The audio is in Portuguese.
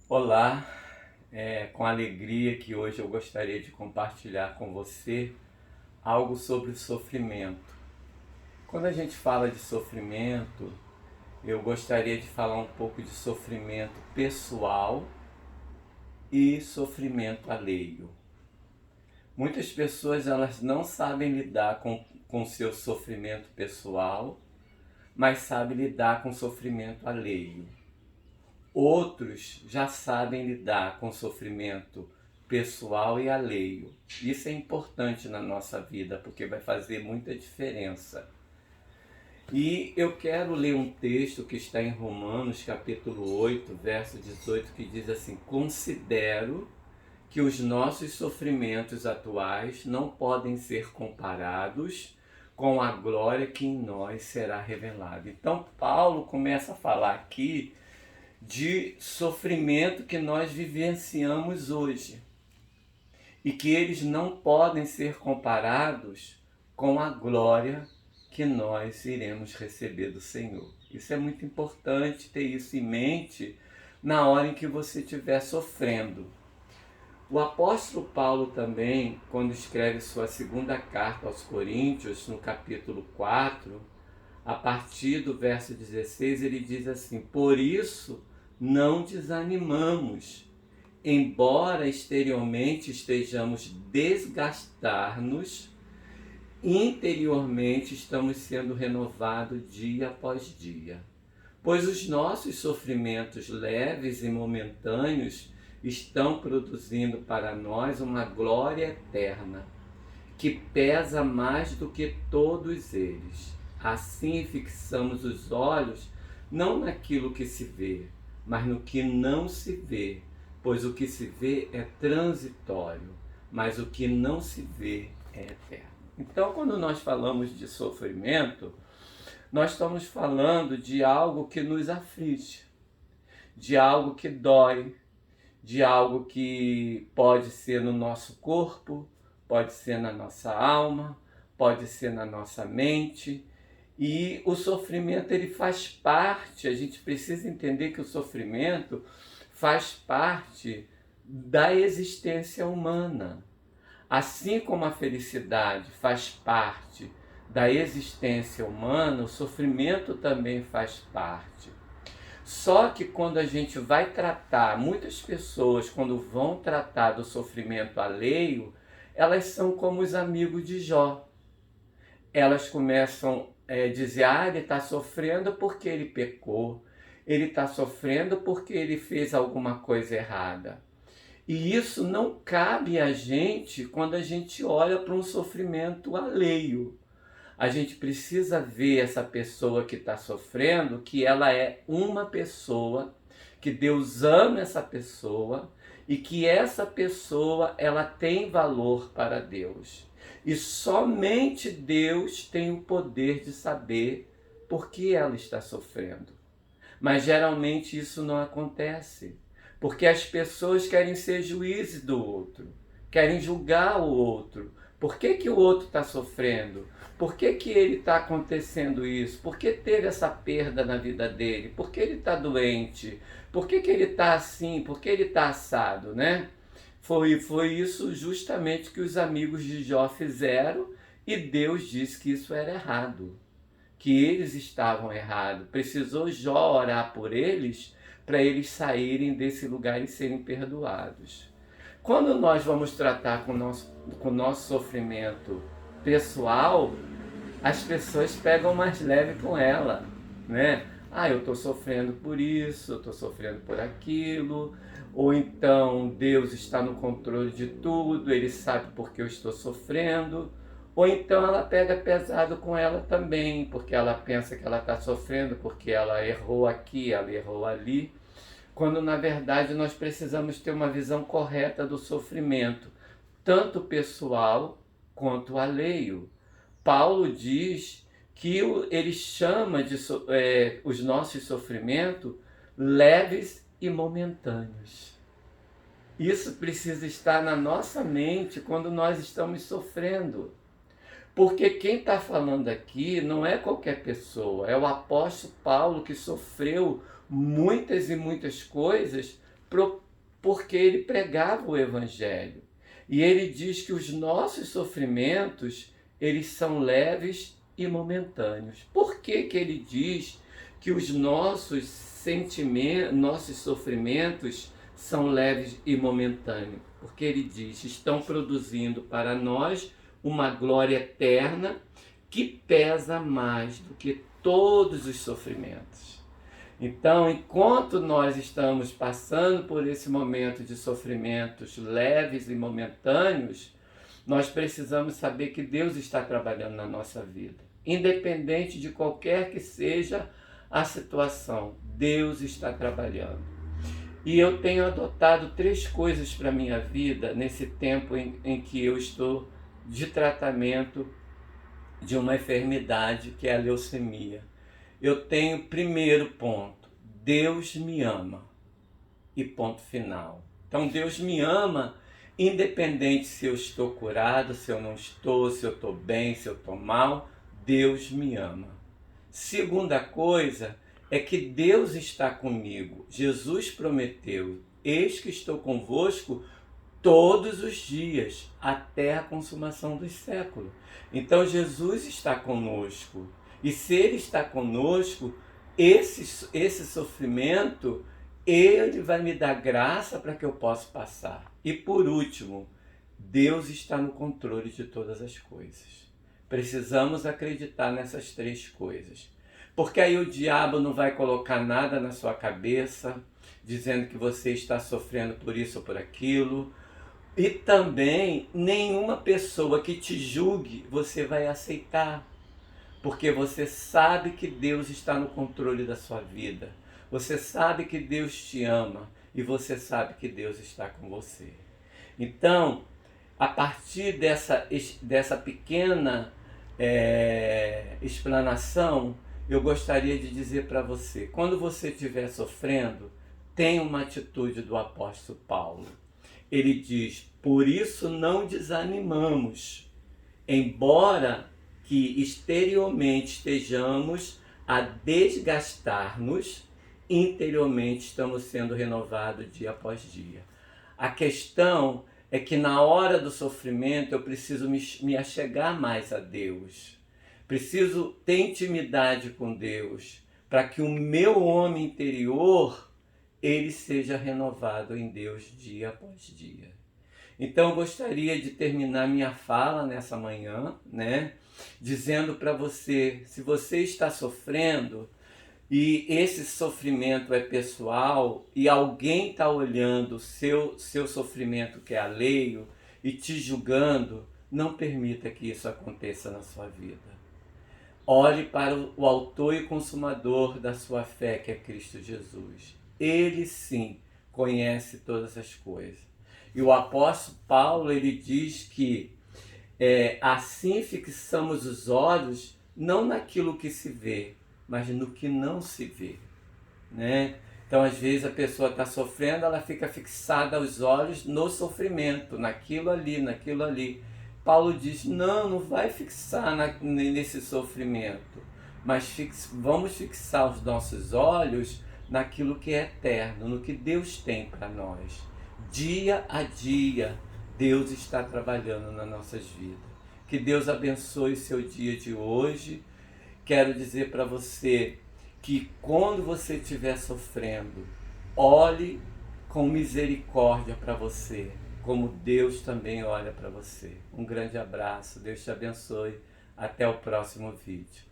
Olá, com alegria que hoje eu gostaria de compartilhar com você algo sobre o sofrimento. Quando a gente fala de sofrimento, eu gostaria de falar um pouco de sofrimento pessoal e sofrimento alheio. Muitas pessoas elas não sabem lidar com seu sofrimento pessoal, mas sabem lidar com o sofrimento alheio. Outros já sabem lidar com sofrimento pessoal e alheio. Isso é importante na nossa vida, porque vai fazer muita diferença. E eu quero ler um texto que está em Romanos, capítulo 8, verso 18, que diz assim: Considero que os nossos sofrimentos atuais não podem ser comparados com a glória que em nós será revelada. Então, Paulo começa a falar aqui de sofrimento que nós vivenciamos hoje e que eles não podem ser comparados com a glória que nós iremos receber do Senhor. Isso é muito importante ter isso em mente na hora em que você estiver sofrendo. O apóstolo Paulo também, quando escreve sua segunda carta aos Coríntios, no capítulo 4, a partir do verso 16, ele diz assim: Por isso não desanimamos, embora exteriormente estejamos desgastar-nos, interiormente estamos sendo renovados dia após dia. Pois os nossos sofrimentos leves e momentâneos estão produzindo para nós uma glória eterna, que pesa mais do que todos eles. Assim fixamos os olhos não naquilo que se vê, mas no que não se vê, pois o que se vê é transitório, mas o que não se vê é eterno. Então, quando nós falamos de sofrimento, nós estamos falando de algo que nos aflige, de algo que dói, de algo que pode ser no nosso corpo, pode ser na nossa alma, pode ser na nossa mente. E o sofrimento ele faz parte, a gente precisa entender que o sofrimento faz parte da existência humana. Assim como a felicidade faz parte da existência humana, o sofrimento também faz parte. Só que quando a gente vai tratar, muitas pessoas quando vão tratar do sofrimento alheio, elas são como os amigos de Jó. Elas começam a dizer, ele está sofrendo porque ele pecou, ele está sofrendo porque ele fez alguma coisa errada. E isso não cabe a gente quando a gente olha para um sofrimento alheio. A gente precisa ver essa pessoa que está sofrendo, que ela é uma pessoa, que Deus ama essa pessoa e que essa pessoa ela tem valor para Deus. E somente Deus tem o poder de saber por que ela está sofrendo. Mas geralmente isso não acontece, porque as pessoas querem ser juízes do outro, querem julgar o outro. Por que o outro está sofrendo? Por que ele está acontecendo isso? Por que teve essa perda na vida dele? Por que ele está doente? Por que ele está assim? Por que ele está assado, né? Foi isso justamente que os amigos de Jó fizeram e Deus disse que isso era errado, que eles estavam errados. Precisou Jó orar por eles para eles saírem desse lugar e serem perdoados. Quando nós vamos tratar com o nosso sofrimento pessoal, as pessoas pegam mais leve com ela, né? Eu estou sofrendo por isso, eu estou sofrendo por aquilo, ou então Deus está no controle de tudo, Ele sabe por que eu estou sofrendo, ou então ela pega pesado com ela também, porque ela pensa que ela está sofrendo porque ela errou aqui, ela errou ali, quando na verdade nós precisamos ter uma visão correta do sofrimento, tanto pessoal quanto alheio. Paulo diz que ele chama de os nossos sofrimentos leves e momentâneos. Isso precisa estar na nossa mente quando nós estamos sofrendo. Porque quem está falando aqui não é qualquer pessoa, é o apóstolo Paulo que sofreu muitas e muitas coisas porque ele pregava o Evangelho. E ele diz que os nossos sofrimentos, eles são leves e momentâneos. Por que que ele diz que os nossos sentimentos, nossos sofrimentos são leves e momentâneos? Porque ele diz, estão produzindo para nós uma glória eterna que pesa mais do que todos os sofrimentos. Então, enquanto nós estamos passando por esse momento de sofrimentos leves e momentâneos, nós precisamos saber que Deus está trabalhando na nossa vida. Independente de qualquer que seja a situação, Deus está trabalhando. E eu tenho adotado 3 coisas para a minha vida nesse tempo em que eu estou de tratamento de uma enfermidade que é a leucemia. Eu tenho, primeiro ponto, Deus me ama. E ponto final. Então Deus me ama, independente se eu estou curado, se eu não estou, se eu estou bem, se eu estou mal, Deus me ama. Segunda coisa é que Deus está comigo. Jesus prometeu, eis que estou convosco todos os dias, até a consumação dos séculos. Então Jesus está conosco. E se Ele está conosco, esse sofrimento, Ele vai me dar graça para que eu possa passar. E por último, Deus está no controle de todas as coisas. Precisamos acreditar nessas 3 coisas. Porque aí o diabo não vai colocar nada na sua cabeça, dizendo que você está sofrendo por isso ou por aquilo. E também nenhuma pessoa que te julgue você vai aceitar. Porque você sabe que Deus está no controle da sua vida. Você sabe que Deus te ama e você sabe que Deus está com você. Então, a partir dessa pequena explanação, eu gostaria de dizer para você, quando você estiver sofrendo, tenha uma atitude do apóstolo Paulo. Ele diz, por isso não desanimamos, embora que exteriormente estejamos a desgastar-nos, interiormente estamos sendo renovados dia após dia. A questão é que na hora do sofrimento eu preciso me achegar mais a Deus. Preciso ter intimidade com Deus, para que o meu homem interior, ele seja renovado em Deus dia após dia. Então eu gostaria de terminar minha fala nessa manhã, dizendo para você, se você está sofrendo e esse sofrimento é pessoal e alguém está olhando o seu sofrimento que é alheio e te julgando, não permita que isso aconteça na sua vida. Olhe para o autor e consumador da sua fé, que é Cristo Jesus. Ele sim conhece todas as coisas. E o apóstolo Paulo, ele diz que assim fixamos os olhos não naquilo que se vê, mas no que não se vê. Então, às vezes, a pessoa está sofrendo, ela fica fixada os olhos no sofrimento, naquilo ali. Paulo diz, não vai fixar nesse sofrimento, mas vamos fixar os nossos olhos naquilo que é eterno, no que Deus tem para nós. Dia a dia, Deus está trabalhando nas nossas vidas. Que Deus abençoe o seu dia de hoje. Quero dizer para você que quando você estiver sofrendo, olhe com misericórdia para você, como Deus também olha para você. Um grande abraço, Deus te abençoe. Até o próximo vídeo.